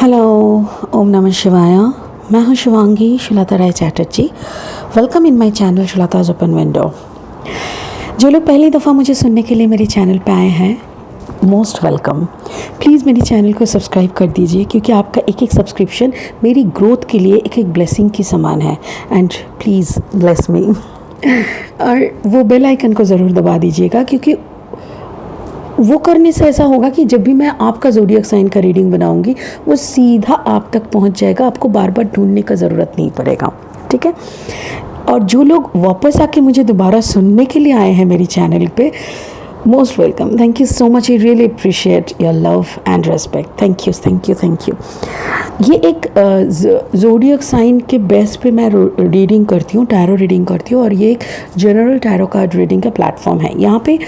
Hello, ओम नमः शिवाय। मैं हूं Shivangi Shulata Rai Chatterjee. Welcome in my channel Shulata's open window. जो लोग पहली दफ़ा मुझे सुनने के लिए मेरे चैनल पे आए हैं, मोस्ट वेलकम। प्लीज़ मेरे चैनल को सब्सक्राइब कर दीजिए, क्योंकि आपका एक एक सब्सक्रिप्शन मेरी ग्रोथ के लिए एक एक ब्लेसिंग की समान है। And please bless me. और वो बेल आइकन को ज़रूर दबा दीजिएगा, क्योंकि वो करने से ऐसा होगा कि जब भी मैं आपका ज़ोडिएक साइन का रीडिंग बनाऊंगी, वो सीधा आप तक पहुंच जाएगा। आपको बार बार ढूंढने का ज़रूरत नहीं पड़ेगा, ठीक है। और जो लोग वापस आके मुझे दोबारा सुनने के लिए आए हैं मेरी चैनल पे, most welcome. Thank you so much. I really appreciate your love and respect. Thank you, thank you, thank you. ये एक ज़ोडिएक साइन के बेस पे मैं रीडिंग करती हूँ, टैरो रीडिंग करती हूँ। और ये एक जनरल टैरो कार्ड रीडिंग का प्लेटफॉर्म है। यहाँ पे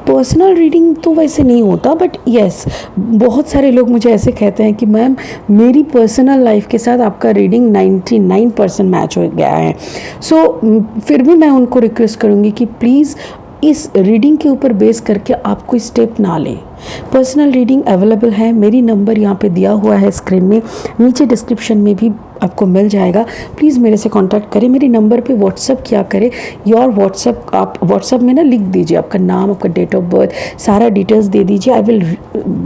पर्सनल रीडिंग तो वैसे नहीं होता, बट येस, बहुत सारे लोग मुझे ऐसे कहते हैं कि मैम मेरी पर्सनल लाइफ के साथ आपका रीडिंग 99% मैच हो गया है। सो फिर भी मैं उनको रिक्वेस्ट करूँगी कि प्लीज़ इस रीडिंग के ऊपर बेस करके आप कोई स्टेप ना लें। पर्सनल रीडिंग अवेलेबल है। मेरी नंबर यहाँ पे दिया हुआ है स्क्रीन में, नीचे डिस्क्रिप्शन में भी आपको मिल जाएगा। प्लीज़ मेरे से कांटेक्ट करें, मेरे नंबर पे व्हाट्सअप किया करें। योर व्हाट्सअप, आप व्हाट्सअप में ना लिख दीजिए आपका नाम, आपका डेट ऑफ बर्थ, सारा डिटेल्स दे दीजिए। I will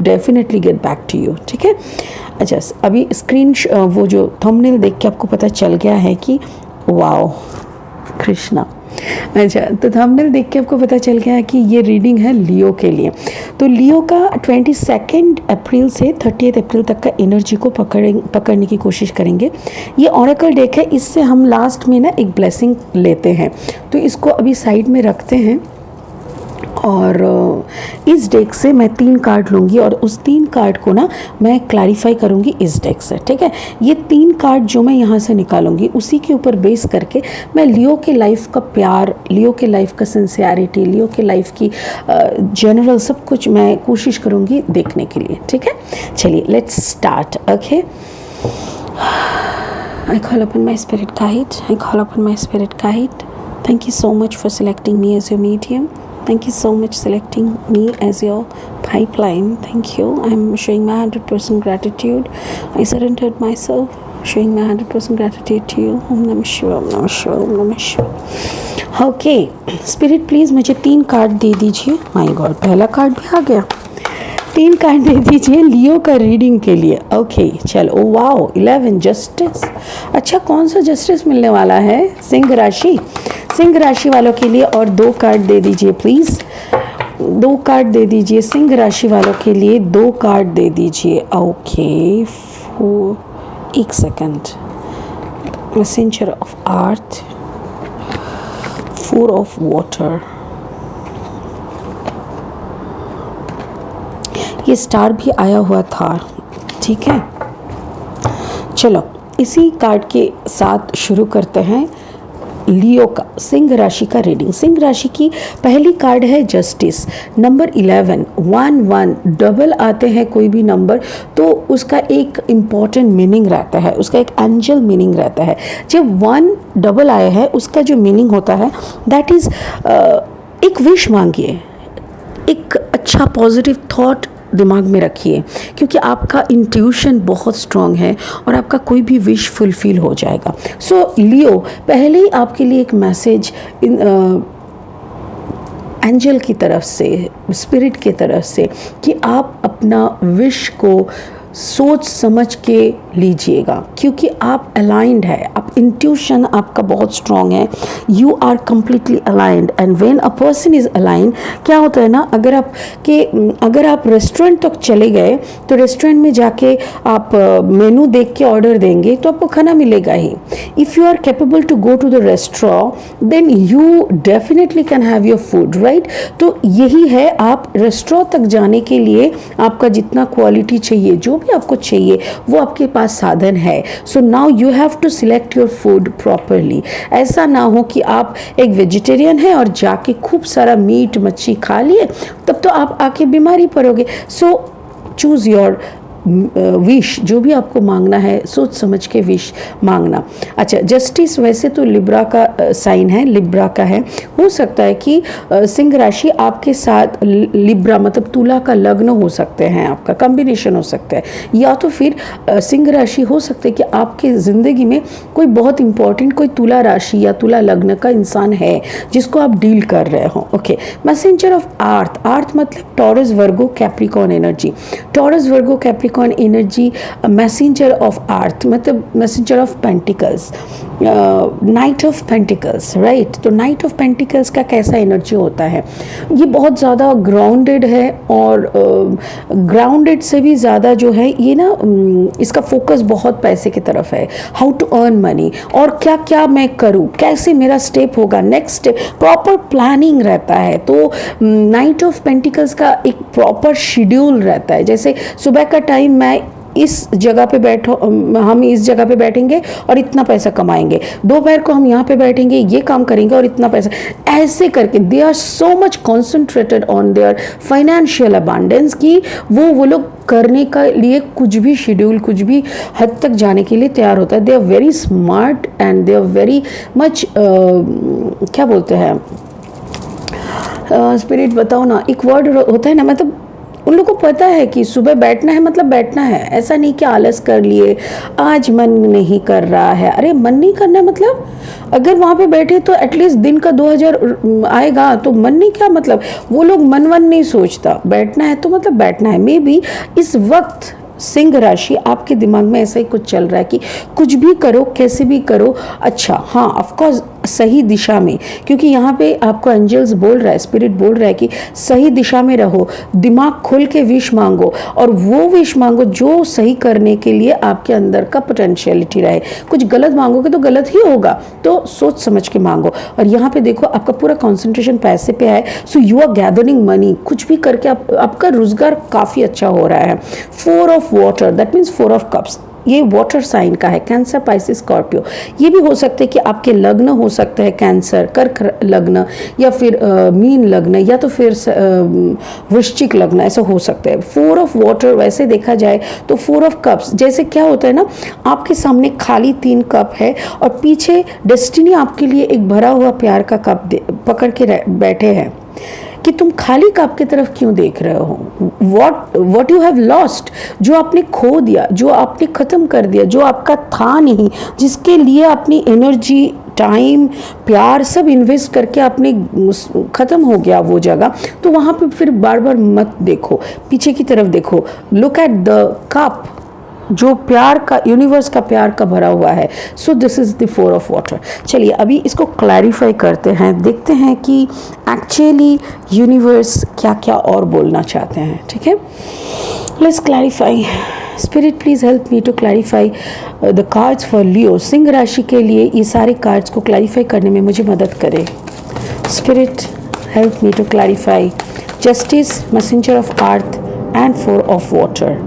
definitely get back to you, ठीक है। अच्छा, अभी स्क्रीन वो जो थंबनेल देख के आपको पता चल गया है कि वाओ कृष्णा। अच्छा, तो थंबनेल देख के आपको पता चल गया है कि ये रीडिंग है लियो के लिए। तो लियो का 22 अप्रैल से 30 अप्रैल तक का एनर्जी को पकड़ने की कोशिश करेंगे। ये ऑरेकल डेक है, इससे हम लास्ट में ना एक ब्लेसिंग लेते हैं। तो इसको अभी साइड में रखते हैं और इस डेक से मैं 3 कार्ड लूँगी और उस 3 कार्ड को ना मैं क्लैरिफाई करूँगी इस डेक से, ठीक है। ये 3 कार्ड जो मैं यहाँ से निकालूंगी, उसी के ऊपर बेस करके मैं लियो के लाइफ का प्यार, लियो के लाइफ का सिंसियरिटी, लियो के लाइफ की जनरल सब कुछ मैं कोशिश करूँगी देखने के लिए, ठीक है। चलिए let's start. Okay, I call upon my spirit guide. I call upon my spirit guide. Thank you so much for selecting me as your medium. Thank you so much selecting me as your pipeline. Thank you. I'm showing my 100% gratitude. I surrendered myself, showing my 100% gratitude to you. Om Namah Shivaya, Om Namah Shivaya, Om Namah Shivaya. Okay, Spirit please मुझे 3 card दे दीजिए। My God, पहला card भी आ गया। 3 card दे दीजिए लियो का reading के लिए। Okay, चलो। Wow, 11 justice. अच्छा, कौन सा जस्टिस मिलने वाला है? सिंह राशि। सिंह राशि वालों के लिए और 2 कार्ड दे दीजिए प्लीज़। 2 कार्ड दे दीजिए सिंह राशि वालों के लिए। 2 कार्ड दे दीजिए। ओके, एक second. Messenger of earth, 4 of water. ये स्टार भी आया हुआ था, ठीक है। चलो इसी कार्ड के साथ शुरू करते हैं लियो का सिंह राशि का रीडिंग। सिंह राशि की पहली कार्ड है जस्टिस। नंबर 11, 1 डबल आते हैं कोई भी नंबर तो उसका एक इम्पॉर्टेंट मीनिंग रहता है, उसका एक एंजल मीनिंग रहता है। जब 1 डबल आया है, उसका जो मीनिंग होता है दैट इज़ एक विश मांगिए, एक अच्छा पॉजिटिव थॉट दिमाग में रखिए, क्योंकि आपका इंट्यूशन बहुत स्ट्रांग है और आपका कोई भी विश फुलफिल हो जाएगा। सो लियो, पहले ही आपके लिए एक मैसेज एंजल की तरफ से, स्पिरिट की तरफ से, कि आप अपना विश को सोच समझ के लीजिएगा, क्योंकि आप अलाइंड है, आप इंट्यूशन आपका बहुत स्ट्रांग है। You are completely aligned. And when a person is aligned, क्या होता है ना, अगर आप रेस्टोरेंट तक चले गए तो रेस्टोरेंट में जाके आप मेनू देख के ऑर्डर देंगे तो आपको खाना मिलेगा ही। If you are capable to go to the restaurant then you definitely can have your food, right. तो यही है, आप रेस्टोरेंट तक जाने के लिए आपका जितना क्वालिटी चाहिए, जो भी आपको चाहिए, वो आपके पास साधन है। So now you have to select your food properly. ऐसा ना हो कि आप एक वेजिटेरियन हैं और जाके खूब सारा मीट मच्छी खा लिए, तब तो आप आके बीमारी पड़ोगे। सो चूज़ योर विश जो भी आपको मांगना है सोच समझ के विश मांगना। अच्छा, जस्टिस वैसे तो लिब्रा का साइन है, लिब्रा का है। हो सकता है कि सिंह राशि आपके साथ लिब्रा मतलब तुला का लग्न हो सकते हैं, आपका कॉम्बिनेशन हो सकता है, या तो फिर सिंह राशि हो सकता है कि आपके ज़िंदगी में कोई बहुत इंपॉर्टेंट कोई तुला राशि या तुला लग्न का इंसान है जिसको आप डील कर रहे हो। Okay, messenger of earth, earth मतलब Taurus Virgo Capricorn energy, Taurus Virgo Capricorn energy messenger of earth मतलब messenger of pentacles, knight of pentacles, right. तो नाइट ऑफ पेंटिकल्स का कैसा एनर्जी होता है, ये बहुत ज़्यादा ग्राउंडेड है, और ग्राउंडेड से भी ज़्यादा जो है ये ना इसका फोकस बहुत पैसे की तरफ है, हाउ टू अर्न मनी, और क्या क्या मैं करूँ, कैसे मेरा स्टेप होगा, नेक्स्ट स्टेप, प्रॉपर प्लानिंग रहता है। तो नाइट ऑफ पेंटिकल्स का एक प्रॉपर शेड्यूल रहता है, जैसे सुबह का टाइम मैं इस जगह पे बैठो, हम इस जगह पे बैठेंगे और इतना पैसा कमाएंगे, दोपहर को हम यहाँ पे बैठेंगे ये काम करेंगे और इतना पैसा, ऐसे करके they are so much concentrated on their financial abundance कि वो लोग करने का लिए कुछ भी शेड्यूल, कुछ भी हद तक जाने के लिए तैयार होता है। They are very smart and they are very much क्या बोलते हैं स्पिरिट बताओ ना, एक वर्ड होता है ना, मतलब उन लोगों को पता है कि सुबह बैठना है मतलब बैठना है, ऐसा नहीं कि आलस कर लिए, आज मन नहीं कर रहा है, अरे मन नहीं करना है मतलब अगर वहाँ पे बैठे तो एटलीस्ट दिन का 2000 आएगा, तो मन नहीं, क्या मतलब वो लोग मन वन नहीं सोचता, बैठना है तो मतलब बैठना है। मे बी इस वक्त सिंह राशि आपके दिमाग में ऐसा ही कुछ चल रहा है कि कुछ भी करो, कैसे भी करो, अच्छा हाँ ऑफकोर्स सही दिशा में, क्योंकि यहाँ पे आपको एंजल्स बोल रहा है, स्पिरिट बोल रहा है कि सही दिशा में रहो, दिमाग खोल के विश मांगो, और वो विश मांगो जो सही करने के लिए आपके अंदर का पोटेंशियलिटी रहे। कुछ गलत मांगोगे तो गलत ही होगा, तो सोच समझ के मांगो। और यहाँ पे देखो आपका पूरा कॉन्सेंट्रेशन पैसे पे है, so you are gathering money, कुछ भी करके आपका रोजगार काफ़ी अच्छा हो रहा है। 4 of water that means 4 of cups, ये वाटर साइन का है, कैंसर, पाइसिस, स्कॉर्पियो। ये भी हो सकता है कि आपके लग्न हो सकता है कैंसर, कर्क लग्न, या फिर मीन लग्न, या तो फिर वृश्चिक लग्न, ऐसा हो सकता है। 4 ऑफ वाटर वैसे देखा जाए तो 4 ऑफ कप्स, जैसे क्या होता है ना, आपके सामने खाली 3 कप है और पीछे डेस्टिनी आपके लिए एक भरा हुआ प्यार का कप पकड़ के बैठे हैं कि तुम खाली कप की तरफ क्यों देख रहे हो। वॉट यू हैव लॉस्ट, जो आपने खो दिया, जो आपने ख़त्म कर दिया, जो आपका था नहीं, जिसके लिए अपनी एनर्जी, टाइम, प्यार सब इन्वेस्ट करके आपने ख़त्म हो गया वो जगह, तो वहाँ पे फिर बार बार मत देखो, पीछे की तरफ देखो, लुक एट द कप जो प्यार का, यूनिवर्स का प्यार का भरा हुआ है। So this is the 4 of water. चलिए अभी इसको क्लैरिफाई करते हैं, देखते हैं कि एक्चुअली यूनिवर्स क्या क्या और बोलना चाहते हैं। ठीक है, let's clarify. Spirit please help me to clarify the cards for Leo. सिंह राशि के लिए ये सारे कार्ड्स को क्लैरिफाई करने में मुझे मदद करें। Spirit help me to clarify justice, messenger of earth and 4 of water.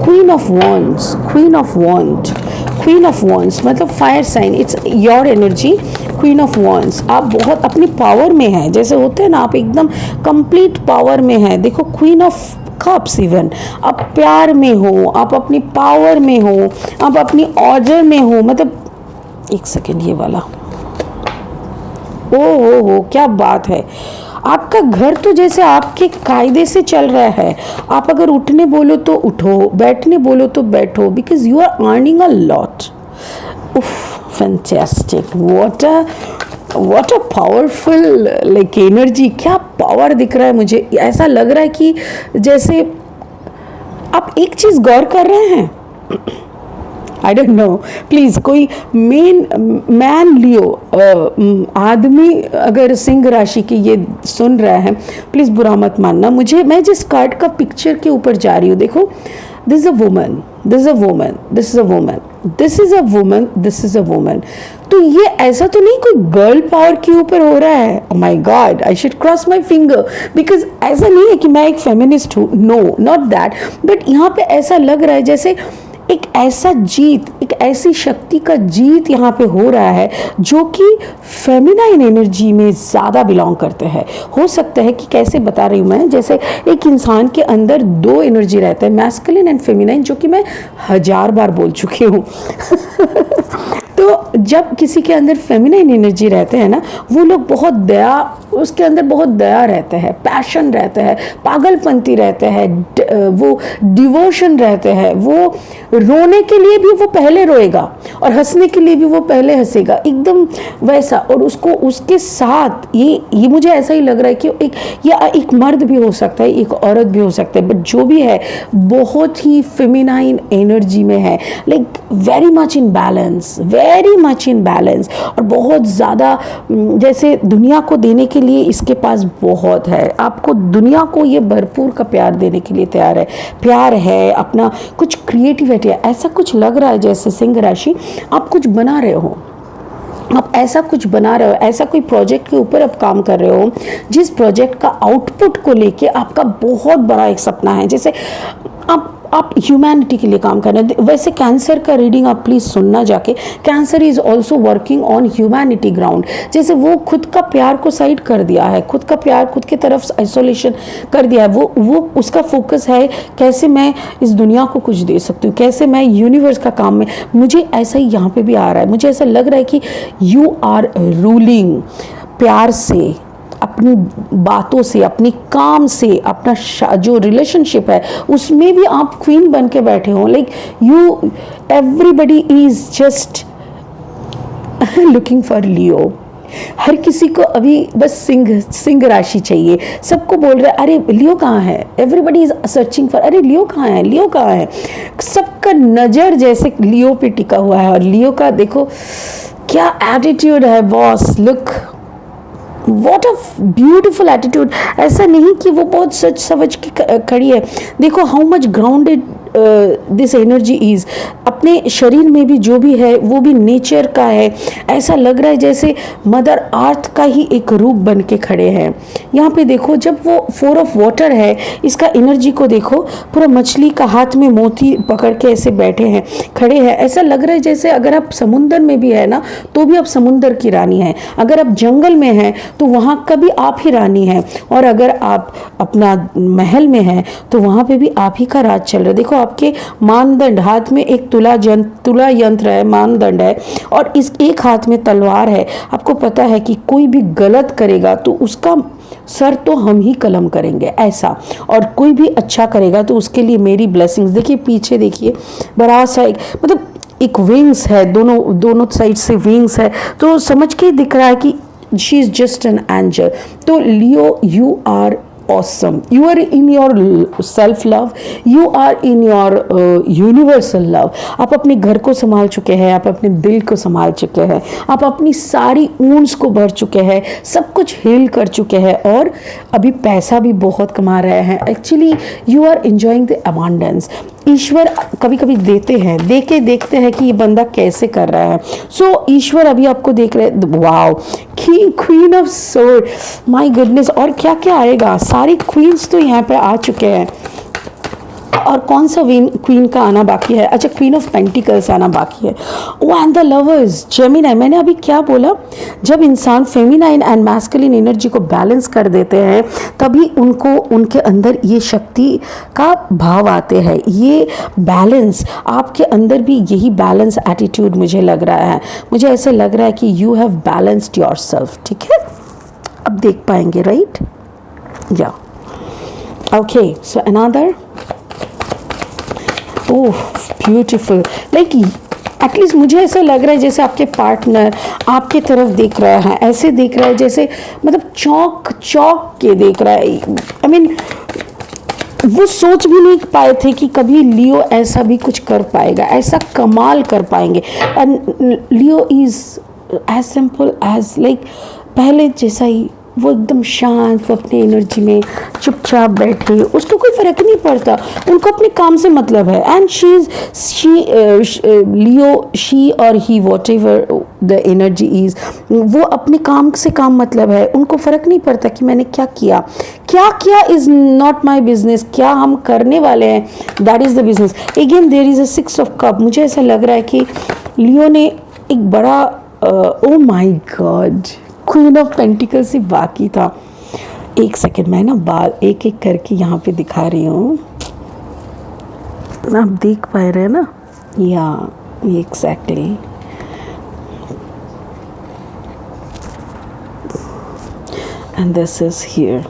Queen of wands, queen of wand, queen of wands मतलब fire sign, it's your energy. Queen of wands, आप बहुत अपनी पावर में हैं, जैसे होते हैं ना, आप एकदम कंप्लीट पावर में हैं। देखो क्वीन ऑफ कप्स, इवन आप प्यार में हो, आप अपनी पावर में हो, आप अपनी ऑर्डर में हो, मतलब एक सेकेंड ये वाला, ओ हो क्या बात है। आपका घर तो जैसे आपके कायदे से चल रहा है, आप अगर उठने बोलो तो उठो, बैठने बोलो तो बैठो, because you are earning a lot. Fantastic, what a powerful like energy, क्या पावर दिख रहा है मुझे। ऐसा लग रहा है कि जैसे आप एक चीज़ गौर कर रहे हैं, आई डोंट नो, प्लीज़ कोई मैन लियो आदमी अगर सिंह राशि की ये सुन रहा है, प्लीज़ बुरा मत मानना मुझे। मैं जिस कार्ड का पिक्चर के ऊपर जा रही हूँ, देखो this is a woman, this is a woman, this is a woman, this is a woman, this is a woman. तो ये ऐसा तो नहीं कोई गर्ल पावर के ऊपर हो रहा है। Oh my God, I should cross my finger, because ऐसा नहीं है कि मैं एक फेमिनिस्ट हूँ, नो नॉट दैट, बट यहाँ पे ऐसा लग रहा है जैसे एक ऐसा जीत, एक ऐसी शक्ति का जीत यहाँ पे हो रहा है जो कि फेमिनाइन एनर्जी में ज़्यादा बिलोंग करते हैं। हो सकता है कि कैसे बता रही हूँ मैं, जैसे एक इंसान के अंदर दो एनर्जी रहता है, मैस्कुलिन एंड फेमिनाइन, जो कि मैं 1000 बार बोल चुकी हूँ। तो जब किसी के अंदर फेमिनाइन एनर्जी रहते हैं ना, वो लोग बहुत दया, उसके अंदर बहुत दया रहता है, पैशन रहता है, पागलपंती रहते हैं, वो डिवोशन रहते हैं, वो रोने के लिए भी वो पहले रोएगा और हंसने के लिए भी वो पहले हंसेगा, एकदम वैसा। और उसको उसके साथ ये मुझे ऐसा ही लग रहा है कि एक मर्द भी हो सकता है, एक औरत भी हो सकता है, बट जो भी है बहुत ही फेमिनाइन एनर्जी में है, like very much in balance, very much in balance. और बहुत ज़्यादा जैसे दुनिया को देने के लिए इसके पास बहुत है, आपको दुनिया को ये भरपूर का प्यार देने के लिए तैयार है, प्यार है, अपना कुछ क्रिएटिविटी है। ऐसा कुछ लग रहा है जैसे सिंह राशि आप कुछ बना रहे हो, आप ऐसा कुछ बना रहे हो, ऐसा कोई प्रोजेक्ट के ऊपर आप काम कर रहे हो जिस प्रोजेक्ट का आउटपुट को लेके आपका बहुत बड़ा एक सपना है। जैसे आप ह्यूमैनिटी के लिए काम कर रहे हैं। वैसे कैंसर का रीडिंग आप प्लीज़ सुनना जाके, cancer is also working on humanity ground. जैसे वो खुद का प्यार को साइड कर दिया है, खुद का प्यार खुद की तरफ आइसोलेशन कर दिया है, वो उसका फोकस है कैसे मैं इस दुनिया को कुछ दे सकती हूँ, कैसे मैं यूनिवर्स का काम में। मुझे ऐसा ही यहाँ पे भी आ रहा है, मुझे ऐसा लग रहा है कि यू आर रूलिंग प्यार से, अपनी बातों से, अपनी काम से, अपना जो रिलेशनशिप है उसमें भी आप क्वीन बन के बैठे हो। Like you, everybody is just looking for Leo. हर किसी को अभी बस सिंह राशि चाहिए। सबको बोल रहे अरे लियो कहाँ है, एवरीबडी इज सर्चिंग फॉर, अरे लियो कहाँ है, लियो कहाँ है। सबका नज़र जैसे लियो पे टिका हुआ है। और लियो का देखो क्या एटीट्यूड है boss, look what a beautiful attitude. ऐसा नहीं कि वो बहुत सच समझ के खड़ी है, देखो how much grounded this energy is. अपने शरीर में भी जो भी है वो भी नेचर का है। ऐसा लग रहा है जैसे मदर अर्थ का ही एक रूप बन के खड़े हैं। यहाँ पे देखो जब वो 4 ऑफ वाटर है, इसका एनर्जी को देखो, पूरा मछली का हाथ में मोती पकड़ के ऐसे बैठे हैं, खड़े हैं। ऐसा लग रहा है जैसे अगर आप समुंदर में भी है ना तो भी आप समुंदर की रानी हैं, अगर आप जंगल में हैं तो वहाँ का भी आप ही रानी हैं, और अगर आप अपना महल में हैं तो वहाँ पे भी आप ही का राज चल रहा है। देखो आपके मानदंड, हाथ में एक तुला यंत्र है, मानदंड है, और इस एक हाथ में तलवार है। आपको पता है कि कोई भी गलत करेगा तो उसका सर तो हम ही कलम करेंगे ऐसा, और कोई भी अच्छा करेगा तो उसके लिए मेरी ब्लेसिंग्स। देखिए पीछे देखिए बड़ा सा एक विंग्स है, दोनों साइड से विंग्स है, तो समझ के दिख रहा है कि she is just an angel. तो Leo you are awesome, you are in your self love, you are in your universal love। आप अपने घर को संभाल चुके हैं, आप अपने दिल को संभाल चुके हैं, आप अपनी सारी ऊंस को भर चुके हैं, सब कुछ हील कर चुके हैं, और अभी पैसा भी बहुत कमा रहे हैं। Actually you are enjoying the abundance. ईश्वर कभी कभी देते हैं, देके देखते हैं कि ये बंदा कैसे कर रहा है। सो ईश्वर अभी आपको देख रहे हैं। Wow, queen of sword, my goodness. और क्या क्या आएगा, सारी क्वींस तो यहाँ पे आ चुके हैं, और कौन सा क्वीन का आना बाकी है? अच्छा, क्वीन ऑफ पेंटिकल्स आना बाकी है। Oh and the lovers, Gemini. मैंने अभी क्या बोला, जब इंसान फेमिनाइन एंड मैस्कुलिन एनर्जी को बैलेंस कर देते हैं तभी उनके अंदर ये शक्ति का भाव आते हैं। ये बैलेंस आपके अंदर भी, यही बैलेंस एटीट्यूड मुझे लग रहा है। मुझे ऐसे लग रहा है कि यू हैव बैलेंस्ड योरसेल्फ। ठीक है, अब देख पाएंगे, राइट? या okay, so another, oh beautiful. Like at least मुझे ऐसा लग रहा है जैसे आपके पार्टनर आपके तरफ देख रहा है, ऐसे देख रहा है जैसे मतलब चौंक के देख रहा है। आई मीन वो सोच भी नहीं पाए थे कि कभी लियो ऐसा भी कुछ कर पाएगा, ऐसा कमाल कर पाएंगे। And Leo is as simple as like पहले जैसा ही वो एकदम शांत, वो अपनी एनर्जी में चुपचाप बैठे, उसको कोई फ़र्क नहीं पड़ता, उनको अपने काम से मतलब है। एंड लियो, शी और he, whatever the energy is, वो अपने काम से काम मतलब है, उनको फ़र्क नहीं पड़ता कि मैंने क्या किया, क्या किया इज़ नॉट माई बिजनेस, क्या हम करने वाले हैं that is the business. Again there is a 6 of cup. मुझे ऐसा लग रहा है कि लियो ने एक बड़ा ओ माई गॉड, क्वीन ऑफ पेंटिकल्स ही बाकी था। एक सेकेंड, मैं ना बाल एक एक करके यहाँ पे दिखा रही हूँ, आप देख पा रहे हैं ना, या exactly. And this is here.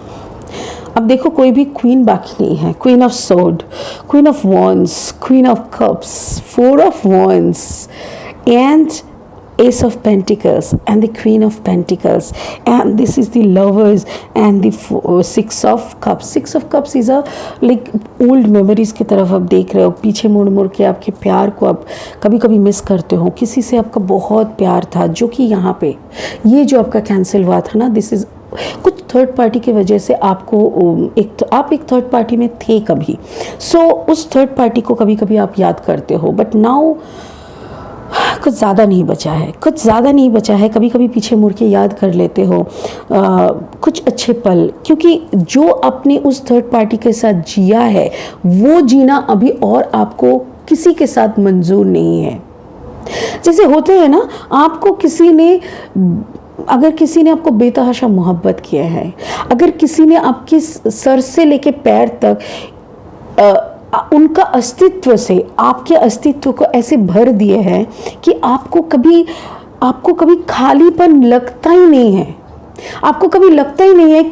अब देखो कोई भी क्वीन बाकी नहीं है। Queen of sword, queen of wands, queen of cups, 4 of wands and Ace of Pentacles and the Queen of Pentacles, and this is the Lovers and the 6 of Cups. 6 of Cups is a like old memories की तरफ आप देख रहे हो, पीछे मुड़ मुड़ के आपके प्यार को आप कभी कभी मिस करते हो। किसी से आपका बहुत प्यार था जो कि यहाँ पे ये जो आपका कैंसिल हुआ था ना, दिस इज कुछ थर्ड पार्टी की वजह से आपको आप एक थर्ड पार्टी में थे कभी, सो उस थर्ड पार्टी को कभी कभी आप याद करते हो, बट नाउ कुछ ज़्यादा नहीं बचा है, कुछ ज़्यादा नहीं बचा है। कभी कभी पीछे मुड़ के याद कर लेते हो कुछ अच्छे पल, क्योंकि जो आपने उस थर्ड पार्टी के साथ जिया है वो जीना अभी और आपको किसी के साथ मंजूर नहीं है। जैसे होते हैं ना, आपको किसी ने, अगर किसी ने आपको बेतहाशा मोहब्बत किया है, अगर किसी ने आपके सर से लेके पैर तक उनका अस्तित्व से आपके अस्तित्व को ऐसे भर दिए हैं कि आपको कभी खालीपन लगता ही नहीं है, आपको कभी लगता ही नहीं है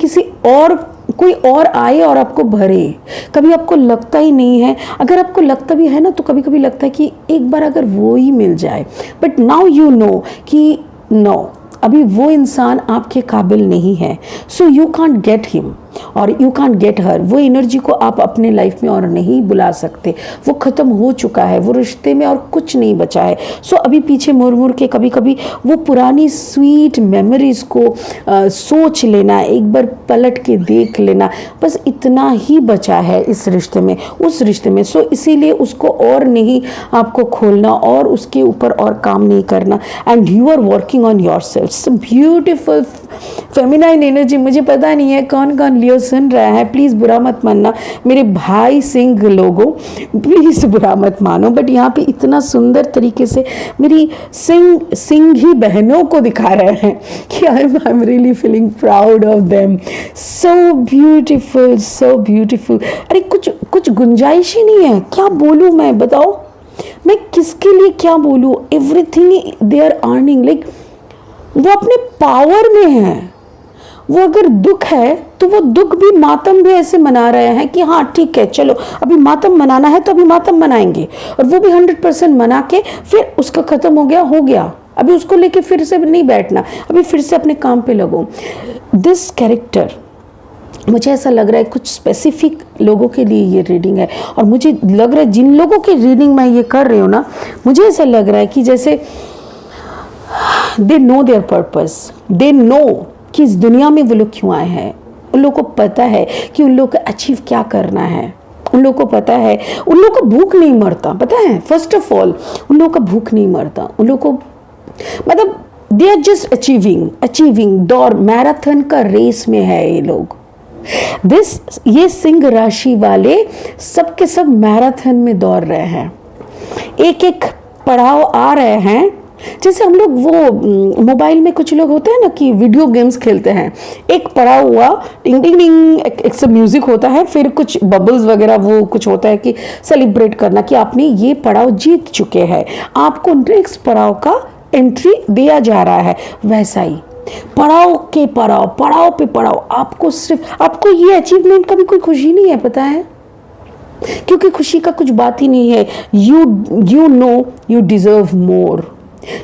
कोई और आए और आपको भरे, कभी आपको लगता ही नहीं है। अगर आपको लगता भी है ना, तो कभी कभी लगता है कि एक बार अगर वो ही मिल जाए, बट नाउ यू नो कि नो, अभी वो इंसान आपके काबिल नहीं है, so you can't get him और यू कांट गेट हर। वो एनर्जी को आप अपने लाइफ में और नहीं बुला सकते, वो ख़त्म हो चुका है, वो रिश्ते में और कुछ नहीं बचा है। सो अभी पीछे मुड़ मुड़ के कभी कभी वो पुरानी स्वीट मेमोरीज़ को सोच लेना, एक बार पलट के देख लेना, बस इतना ही बचा है इस रिश्ते में, उस रिश्ते में। सो इसीलिए उसको और नहीं आपको खोलना और उसके ऊपर और काम नहीं करना, and you are working on yourself. Beautiful feminine energy. मुझे पता नहीं है कौन कौन लियो सुन रहा है, प्लीज़ बुरा मत मानना मेरे भाई सिंह लोगों, प्लीज़ बुरा मत मानो, बट यहाँ पे इतना सुंदर तरीके से मेरी सिंही बहनों को दिखा रहे हैं कि I am really feeling proud of them. So beautiful, so beautiful. अरे कुछ गुंजाइश ही नहीं है, क्या बोलूँ मैं, बताओ मैं किसके लिए क्या बोलूँ। Everything they are earning, like वो अपने पावर में है। वो अगर दुख है तो वो दुख भी, मातम भी ऐसे मना रहे हैं कि हाँ ठीक है, चलो अभी मातम मनाना है तो अभी मातम मनाएंगे, और वो भी 100% मना के फिर उसका ख़त्म हो गया, अभी उसको लेके फिर से नहीं बैठना, अभी फिर से अपने काम पे लगो। दिस कैरेक्टर, मुझे ऐसा लग रहा है कुछ स्पेसिफिक लोगों के लिए ये रीडिंग है, और मुझे लग रहा है जिन लोगों की रीडिंग मैं ये कर रही हूँ ना, मुझे ऐसा लग रहा है कि जैसे they know there purpose, they know कि इस दुनिया में वो लोग क्यों आए हैं, उन लोगों को पता है कि उन लोगों को अचीव क्या करना है, उन लोगों को पता है, उन लोगों को भूख नहीं मरता, पता है, फर्स्ट ऑफ ऑल उन लोगों का भूख नहीं मरता, उन लोगों को मतलब दे आर जस्ट अचीविंग दौड़, मैराथन का रेस में है ये लोग। ये सिंह राशि वाले सब के सब मैराथन में दौड़ रहे हैं, एक एक पड़ाव आ रहे हैं। जैसे हम लोग वो मोबाइल में कुछ लोग होते हैं ना कि वीडियो गेम्स खेलते हैं, एक पड़ाव हुआ, टिंग टिंग टिंग, एक सब म्यूजिक होता है, फिर कुछ बबल्स वगैरह वो कुछ होता है कि सेलिब्रेट करना कि आपने ये पड़ाव जीत चुके हैं, आपको नेक्स्ट पड़ाव का एंट्री दिया जा रहा है। वैसा ही पड़ाव पे पड़ाव, आपको ये अचीवमेंट का भी कोई खुशी नहीं है, पता है, क्योंकि खुशी का कुछ बात ही नहीं है। You know you deserve more,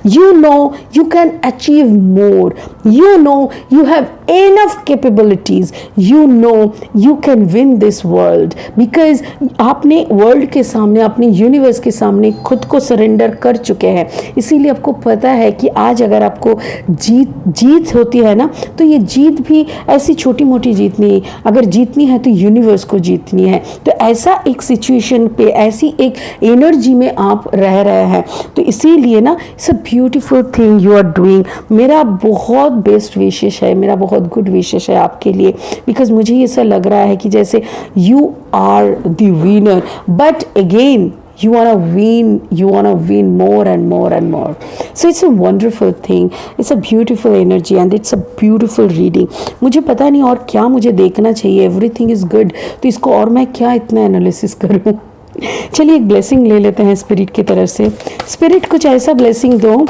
You know you can achieve more. You know you have enough capabilities. You know you can win this world because आपने वर्ल्ड के सामने, अपने यूनिवर्स के सामने खुद को सरेंडर कर चुके हैं। इसीलिए आपको पता है कि आज अगर आपको जीत होती है ना, तो ये जीत भी ऐसी छोटी मोटी जीत नहीं, अगर जीतनी है तो यूनिवर्स को जीतनी है। तो ऐसा एक सिचुएशन पे, ऐसी एक एनर्जी में आप रह रहे हैं, तो इसीलिए ना it's a beautiful thing you are doing. मेरा बहुत बेस्ट विशेष है, मेरा बहुत गुड विशेष है आपके लिए, बिकॉज मुझे ऐसा लग रहा है कि जैसे you are the winner, but again you wanna win more and more and more. So it's a wonderful thing, it's a beautiful energy and it's a beautiful reading. मुझे पता नहीं और क्या मुझे देखना चाहिए, everything is good, तो इसको और मैं क्या इतना एनालिसिस करूँ। चलिए एक ब्लेसिंग ले लेते हैं स्पिरिट की तरफ से। स्पिरिट कुछ ऐसा ब्लेसिंग दो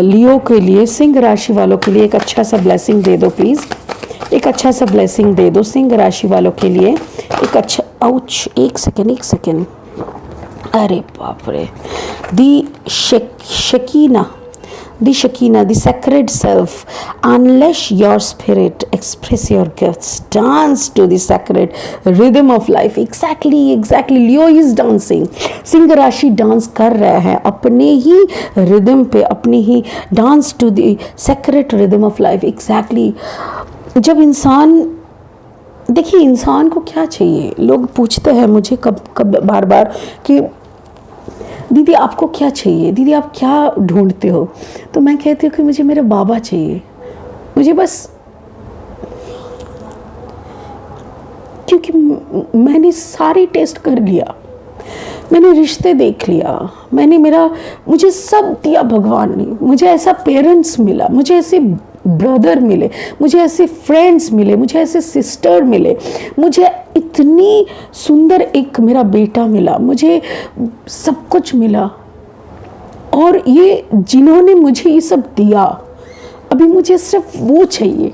लियो के लिए, सिंह राशि वालों के लिए एक अच्छा सा ब्लेसिंग दे दो प्लीज़। एक अच्छा सा ब्लेसिंग दे दो सिंह राशि वालों के लिए, एक अच्छा, आउच, एक सेकेंड, अरे बाप रे, दी Shakina, the sacred self, unless your spirit express your gifts, dance to the sacred rhythm of life. Exactly, Leo is dancing. Singh राशि डांस कर रहे हैं अपने ही रिदम पे, अपने ही dance to the sacred rhythm of life. Exactly. जब इंसान, देखिए इंसान को क्या चाहिए, लोग पूछते हैं मुझे कब बार कि दीदी आपको क्या चाहिए, दीदी आप क्या ढूंढते हो, तो मैं कहती हूँ कि मुझे मेरे बाबा चाहिए, मुझे बस, क्योंकि मैंने सारी टेस्ट कर लिया, मैंने रिश्ते देख लिया, मुझे सब दिया भगवान ने, मुझे ऐसा पेरेंट्स मिला, मुझे ऐसे ब्रदर मिले, मुझे ऐसे फ्रेंड्स मिले, मुझे ऐसे सिस्टर मिले, मुझे इतनी सुंदर एक मेरा बेटा मिला, मुझे सब कुछ मिला, और ये जिन्होंने मुझे ये सब दिया, अभी मुझे सिर्फ वो चाहिए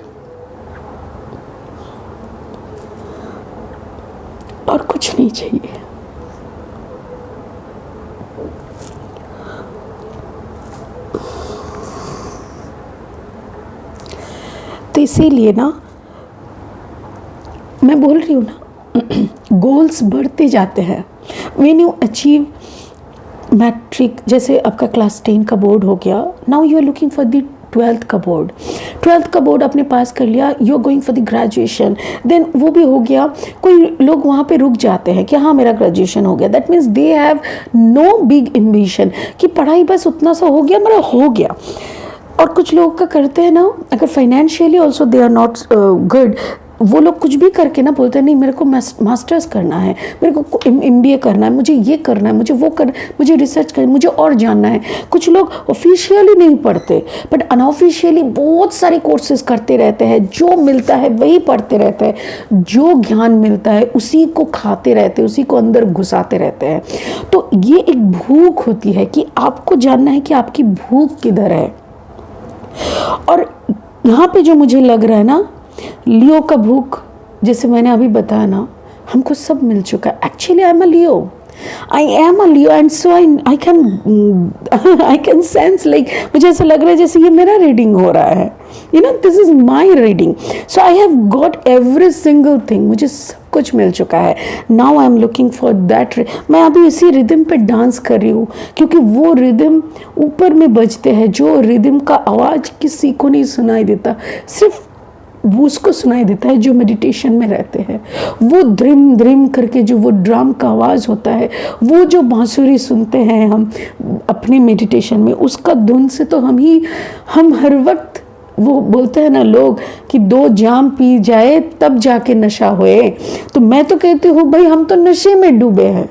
और कुछ नहीं चाहिए। तो इसीलिए ना मैं बोल रही हूँ ना, गोल्स बढ़ते जाते हैं। व्हेन यू अचीव मैट्रिक, जैसे आपका क्लास 10 का बोर्ड हो गया, now you are looking for the 12th का बोर्ड, 12th का बोर्ड आपने पास कर लिया, you are going for the graduation, then वो भी हो गया। कोई लोग वहाँ पे रुक जाते हैं कि हाँ मेरा ग्रेजुएशन हो गया, that means they have no big ambition, कि पढ़ाई बस उतना सा हो गया, मेरा हो गया। और कुछ लोग का करते हैं ना, अगर financially also they are not good, वो लोग कुछ भी करके ना बोलते हैं नहीं मेरे को मास्टर्स करना है, मेरे को MBA करना है, मुझे ये करना है, मुझे वो करना है, मुझे रिसर्च करना है, मुझे और जानना है। कुछ लोग ऑफिशियली नहीं पढ़ते बट अनऑफिशियली बहुत सारे कोर्सेज करते रहते हैं, जो मिलता है वही पढ़ते रहते हैं, जो ज्ञान मिलता है उसी को खाते रहते हैं, उसी को अंदर घुसाते रहते हैं। तो ये एक भूख होती है कि आपको जानना है कि आपकी भूख किधर है। और यहाँ पे जो मुझे लग रहा है ना, लियो का भूख, जैसे मैंने अभी बताया ना, हमको सब मिल चुका है। Actually I am a Leo and so I can sense, like मुझे ऐसा लग रहा है जैसे ये मेरा रीडिंग हो रहा है, you know, this is my reading, so I have got every single thing, मुझे सब कुछ मिल चुका है। Now I am looking for that, मैं अभी इसी रिदम पे डांस कर रही हूँ, क्योंकि वो रिदम ऊपर में बजते हैं, जो रिदम का आवाज़ किसी को नहीं सुनाई देता, सिर्फ वो उसको सुनाई देता है जो मेडिटेशन में रहते हैं। वो ध्रिम ध्रिम करके जो वो ड्रम का आवाज़ होता है, वो जो बांसुरी सुनते हैं हम अपने मेडिटेशन में, उसका धुन से तो हम हर वक्त, वो बोलते हैं ना लोग कि 2 जाम पी जाए तब जाके नशा होए, तो मैं तो कहती हूँ भाई हम तो नशे में डूबे हैं,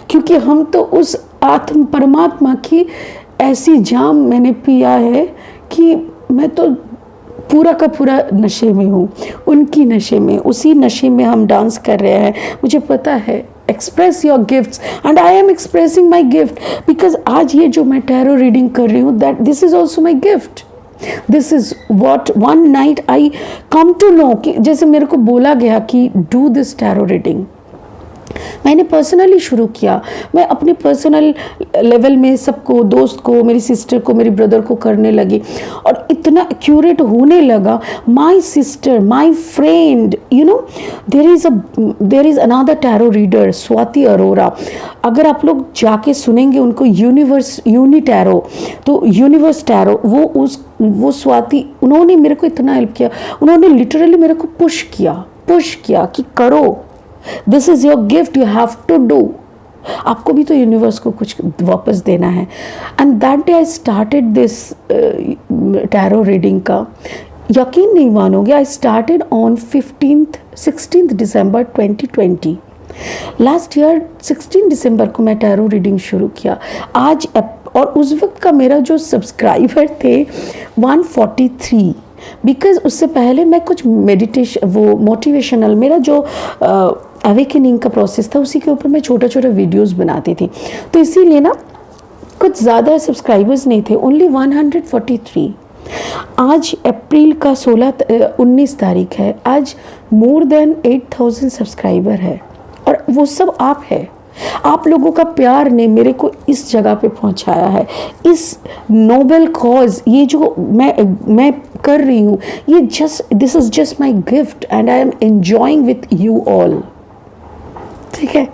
क्योंकि हम तो उस आत्म परमात्मा की ऐसी जाम मैंने पिया है कि मैं तो पूरा का पूरा नशे में हूँ, उनकी नशे में, उसी नशे में हम डांस कर रहे हैं। मुझे पता है, express your gifts and I am expressing my gift, because आज ये जो मैं टैरो रीडिंग कर रही हूँ, that this is also my gift. This is what one night I come to know, कि जैसे मेरे को बोला गया कि डू दिस टैरो रीडिंग, मैंने पर्सनली शुरू किया, मैं अपने पर्सनल लेवल में सबको, दोस्त को, मेरी सिस्टर को, मेरी ब्रदर को करने लगी और इतना एक्यूरेट होने लगा. My sister, my friend, you know, there is another tarot reader, Swati Arora. अगर आप लोग जाके सुनेंगे उनको, यूनी टैरो, तो यूनिवर्स टैरो, वो स्वाति, उन्होंने मेरे को इतना हेल्प किया. उन्होंने लिटरली मेरे को पुश किया कि करो, this is your gift, you have to do. आपको भी तो यूनिवर्स को कुछ वापस देना है. And that day I started this tarot reading का. यकीन नहीं मानोगे, I started on 16 December 2020. Last year 16 दिसंबर को मैं टैरो रीडिंग शुरू किया. आज और उस वक्त का मेरा जो सब्सक्राइबर थे 143, बिकॉज उससे पहले मैं कुछ मेडिटेशन, वो मोटिवेशनल, मेरा जो अवेकनिंग का प्रोसेस था उसी के ऊपर मैं छोटा वीडियोस बनाती थी. तो इसीलिए ना कुछ ज़्यादा सब्सक्राइबर्स नहीं थे, ओनली 143. आज अप्रैल का 19 तारीख है. आज मोर देन 8000 सब्सक्राइबर है और वो सब आप है. आप लोगों का प्यार ने मेरे को इस जगह पे पहुंचाया है. इस नोबल कॉज, ये जो मैं कर रही हूँ, ये this is just my gift and I am enjoying with you all. ठीक है.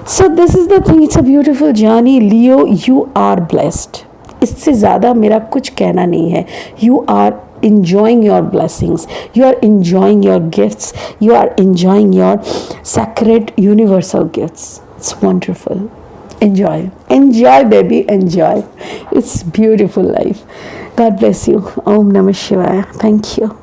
So this is the thing, it's a beautiful journey. Leo, you are blessed. इससे ज़्यादा मेरा कुछ कहना नहीं है. You are enjoying your blessings, you are enjoying your gifts, you are enjoying your sacred universal gifts. It's wonderful. Enjoy baby, enjoy. It's beautiful life. God bless you. Om Namah Shivaya. Thank you.